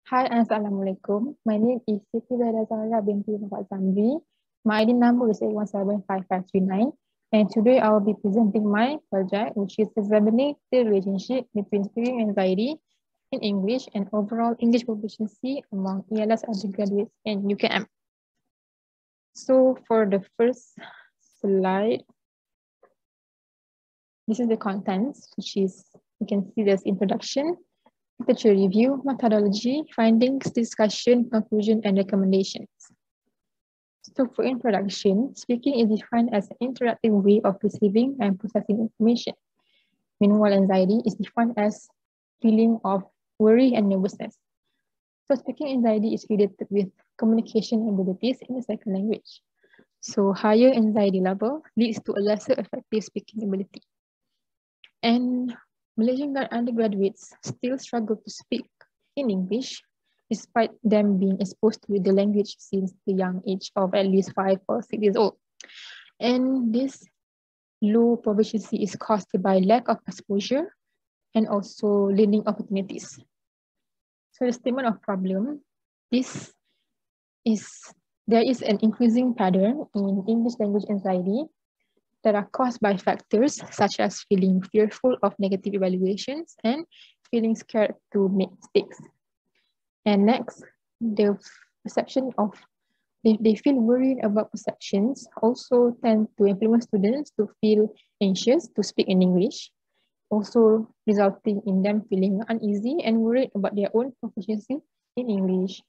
Hi, Assalamualaikum. My name is Siti Zahra binti Mohd Zamri. My ID number is 8175539. And today I will be presenting my project, which is examining the relationship between speaking anxiety in English and overall English proficiency among ELS undergraduates in UKM. So for the first slide, this is the contents, which is, you can see this introduction, literature review, methodology, findings, discussion, conclusion, and recommendations. So for introduction, speaking is defined as an interactive way of receiving and processing information. Meanwhile, anxiety is defined as feeling of worry and nervousness. So speaking anxiety is related with communication abilities in the second language. So higher anxiety level leads to a lesser effective speaking ability. And Malaysian undergraduates still struggle to speak in English, despite them being exposed to the language since the young age of at least 5 or 6 years old. And this low proficiency is caused by lack of exposure and also learning opportunities. So the statement of problem, there is an increasing pattern in English language anxiety that are caused by factors such as feeling fearful of negative evaluations and feeling scared to make mistakes. And next, the perception of, they feel worried about perceptions also tend to influence students to feel anxious to speak in English, also resulting in them feeling uneasy and worried about their own proficiency in English.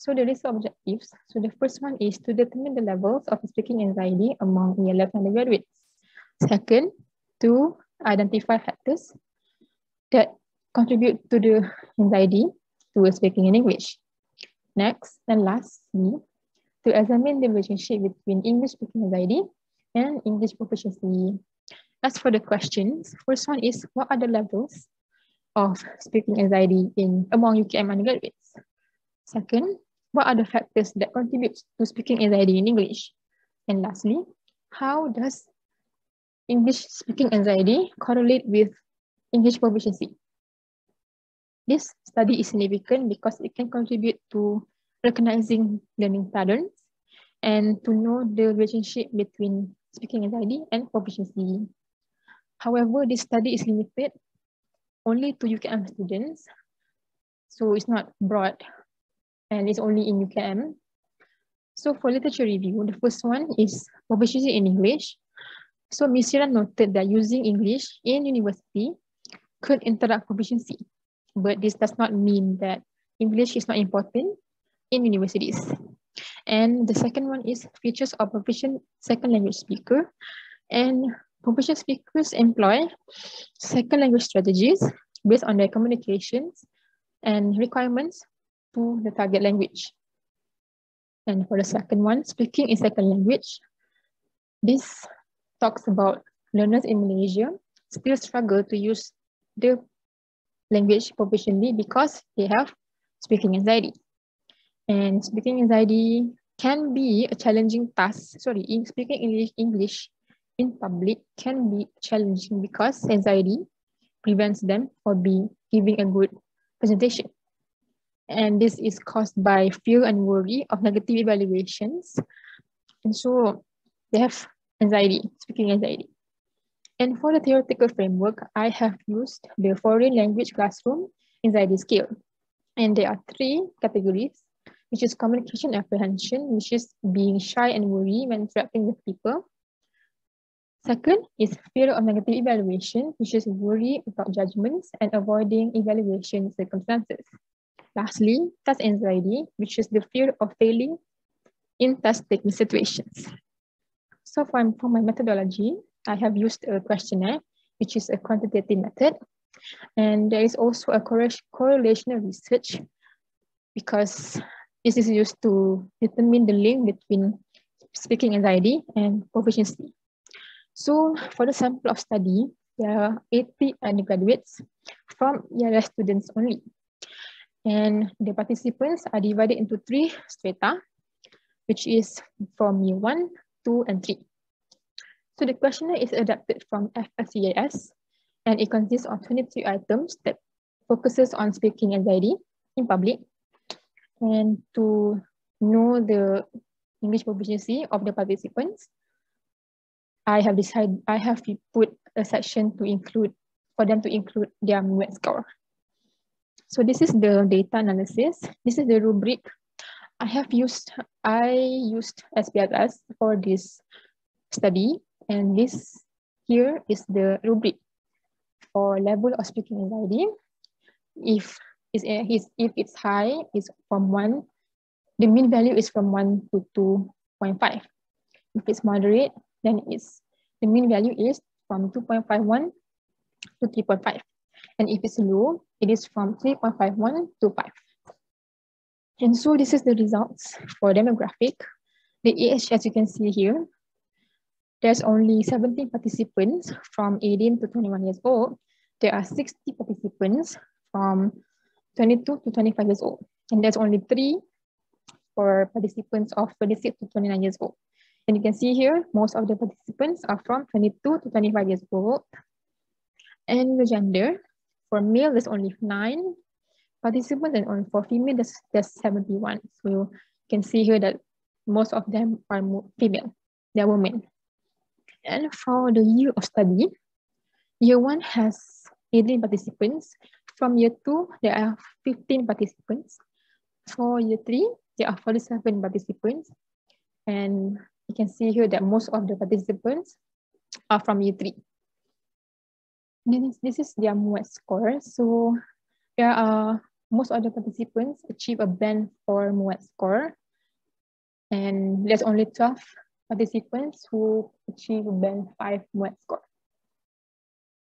So the list of objectives. So the first one is to determine the levels of speaking anxiety among ELF undergraduates. Second, to identify factors that contribute to the anxiety to speaking in English. Next and lastly, to examine the relationship between English speaking anxiety and English proficiency. As for the questions, first one is, what are the levels of speaking anxiety among UKM undergraduates? Second, what are the factors that contribute to speaking anxiety in English? And lastly, how does English speaking anxiety correlate with English proficiency? This study is significant because it can contribute to recognizing learning patterns and to know the relationship between speaking anxiety and proficiency. However, this study is limited only to UKM students, so it's not broad and it's only in UKM. So for literature review, the first one is proficiency in English. So Ms. Sira noted that using English in university could interrupt proficiency, but this does not mean that English is not important in universities. And the second one is features of proficient second language speaker. And proficient speakers employ second language strategies based on their communications and requirements to the target language. And for the second one, speaking in second language, this talks about learners in Malaysia still struggle to use the language proficiently because they have speaking anxiety. And speaking anxiety can be a challenging task. Speaking English in public can be challenging because anxiety prevents them from giving a good presentation. And this is caused by fear and worry of negative evaluations. And so they have anxiety, speaking anxiety. And for the theoretical framework, I have used the foreign language classroom anxiety scale. And there are 3 categories, which is communication apprehension, which is being shy and worry when interacting with people. Second is fear of negative evaluation, which is worry about judgments and avoiding evaluation circumstances. Lastly, task anxiety, which is the fear of failing in task-taking situations. So for my methodology, I have used a questionnaire, which is a quantitative method. And there is also a correlational research because this is used to determine the link between speaking anxiety and proficiency. So for the sample of study, there are 80 undergraduates from ELS students only. And the participants are divided into 3 strata, which is from year 1, 2, and 3. So the questionnaire is adapted from FSCAS, and it consists of 23 items that focuses on speaking anxiety in public. And to know the English proficiency of the participants, I have put a section to include, for them to include their Mohd score. So this is the data analysis. This is the rubric I used SPSS for this study, and this here is the rubric for level of speaking anxiety. If it's high, it's from 1. The mean value is from 1 to 2.5. If it's moderate, then the mean value is from 2.51 to 3.5. And if it's low, it is from 3.51 to 5. And so this is the results for demographic. The age, as you can see here, there's only 17 participants from 18 to 21 years old. There are 60 participants from 22 to 25 years old. And there's only 3 for participants of 26 to 29 years old. And you can see here, most of the participants are from 22 to 25 years old. And the gender, for male, there's only 9 participants, and only for female, there's 71. So you can see here that most of them are female, they're women. And for the year of study, year 1 has 18 participants. From year 2, there are 15 participants. For year 3, there are 47 participants. And you can see here that most of the participants are from year 3. Then this is their Mohd score. So there are most of the participants achieve a band 4 Mohd score. And there's only 12 participants who achieve a band 5 Mohd score.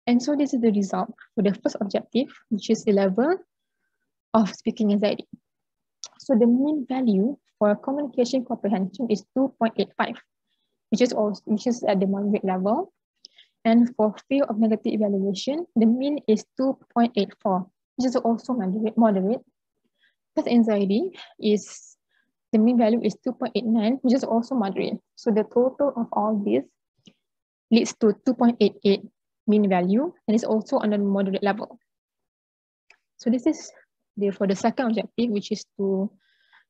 And so this is the result for the first objective, which is the level of speaking anxiety. So the mean value for communication comprehension is 2.85, which is at the moderate level. And for fear of negative evaluation, the mean is 2.84, which is also moderate. Test anxiety the mean value is 2.89, which is also moderate. So the total of all this leads to 2.88 mean value, and it's also on the moderate level. So this is for the second objective, which is to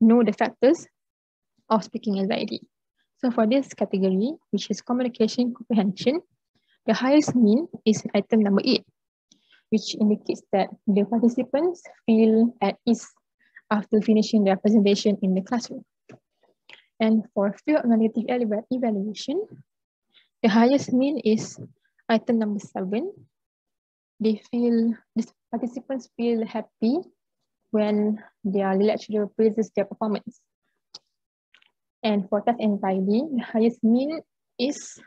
know the factors of speaking anxiety. So for this category, which is communication comprehension, the highest mean is item number 8, which indicates that the participants feel at ease after finishing their presentation in the classroom. And for fear of negative evaluation, the highest mean is item number 7. These participants feel happy when their lecturer praises their performance. And for test anxiety, the highest mean is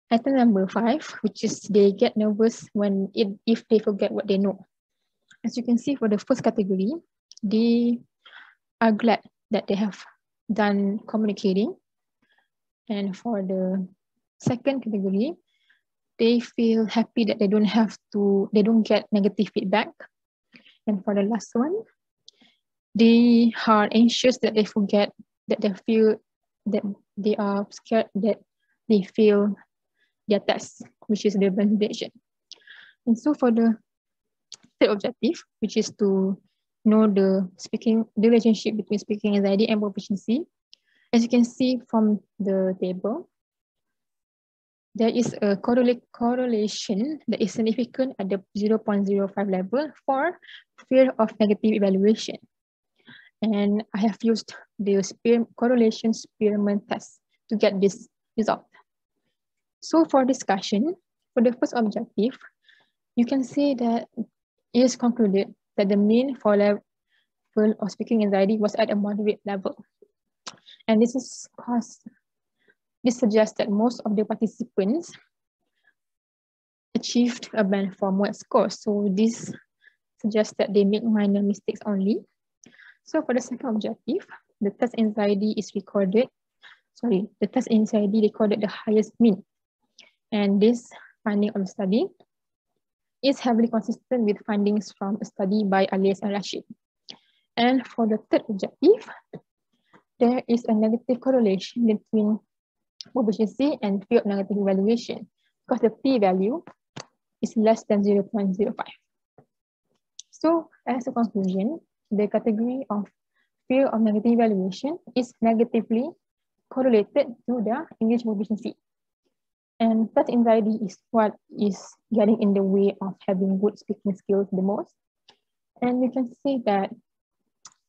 item number 5, which is they get nervous if they forget what they know. As you can see, for the first category, they are glad that they have done communicating. And for the second category, they feel happy that they don't get negative feedback. And for the last one, they are anxious that they forget, that they feel that they are scared that they fail their test, which is the presentation. And so for the third objective, which is to know the relationship between speaking anxiety and proficiency, as you can see from the table, there is a correlation that is significant at the 0.05 level for fear of negative evaluation. And I have used the correlation Spearman test to get this result. So for discussion, for the first objective, you can see that it is concluded that the mean for level of speaking anxiety was at a moderate level. And this suggests that most of the participants achieved a band 4 Mohd score. So this suggests that they make minor mistakes only. So for the second objective, the test anxiety recorded the highest mean. And this finding of the study is heavily consistent with findings from a study by Alias and Rashid. And for the third objective, there is a negative correlation between proficiency and fear of negative evaluation because the p-value is less than 0.05. So as a conclusion, the category of fear of negative evaluation is negatively correlated to their English proficiency. And that anxiety is what is getting in the way of having good speaking skills the most. And you can see that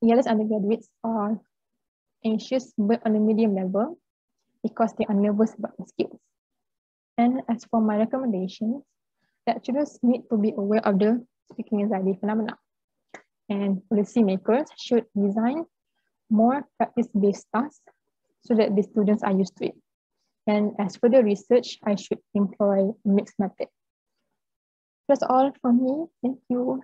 ELS undergraduates are anxious but on a medium level because they are nervous about the skills. And as for my recommendations, lecturers need to be aware of the speaking anxiety phenomena. And policymakers should design more practice-based tasks so that the students are used to it. And as for the research, I should employ a mixed method. That's all from me. Thank you.